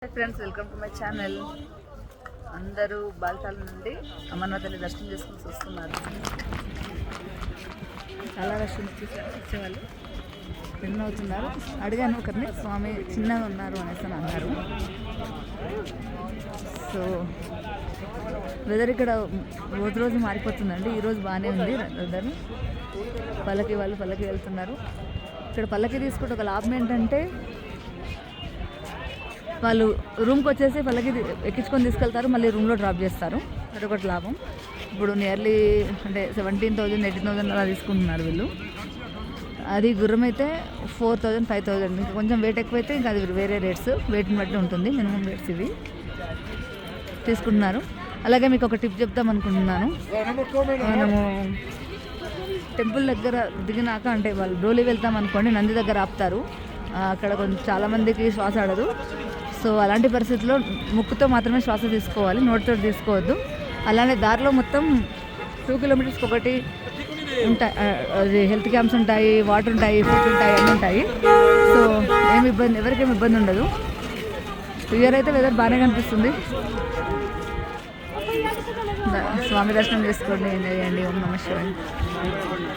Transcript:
Hi friends, welcome to my channel. అందరూ బాల్తాల నుండి అమర్నాథ్ తల్లి దర్శనం చేసుకుని వస్తున్నారు. చాలా రష్ వచ్చేవాళ్ళు ఎన్నో అవుతున్నారు. అడిగాను ఒకరిని, స్వామి చిన్నగా ఉన్నారు అనేసి అన్నారు. సో వెదర్ ఇక్కడ రోజు రోజు మారిపోతుందండి. ఈరోజు బాగానే ఉంది వెదర్. పల్లకి వెళ్తున్నారు. ఇక్కడ పల్లకి తీసుకుంటే ఒక లాభం ఏంటంటే వాళ్ళు రూమ్కి వచ్చేసి పల్లకి ఎక్కించుకొని తీసుకెళ్తారు, మళ్ళీ రూమ్లో డ్రాప్ చేస్తారు. అదొకటి లాభం. ఇప్పుడు నియర్లీ అంటే 17,000 18,000 అలా తీసుకుంటున్నారు వీళ్ళు. అది గుర్రం అయితే 4,000 5,000. ఇంకా కొంచెం వెయిట్ ఎక్కువైతే ఇంకా అది వేరే రేట్స్, వెయిట్ని బట్టి ఉంటుంది. మినిమం రేట్స్ ఇవి తీసుకుంటున్నారు. అలాగే మీకు ఒక టిప్ చెప్తాం అనుకుంటున్నాను. మనము టెంపుల్ దగ్గర దిగినాక అంటే వాళ్ళు డోలి వెళ్తాం అనుకోండి, నంది దగ్గర ఆపుతారు. అక్కడ కొంచెం చాలామందికి శ్వాస ఆడదు. సో అలాంటి పరిస్థితుల్లో ముక్కుతో మాత్రమే శ్వాస తీసుకోవాలి, నోటితో తీసుకోవద్దు. అలానే దారిలో మొత్తం 2 కిలోమీటర్స్కి ఒకటి ఉంటాయి, హెల్త్ క్యాంప్స్ ఉంటాయి, వాటర్ ఉంటాయి, ఫుడ్ ఉంటాయి, అన్నీ ఉంటాయి. సో ఎవరికేమి ఇబ్బంది ఉండదు. ఇయర్ అయితే వెదర్ బాగానే కనిపిస్తుంది. స్వామి దర్శనం చేసుకోండి, ఎంజాయ్ చేయండి. ఓం నమః శివాయ.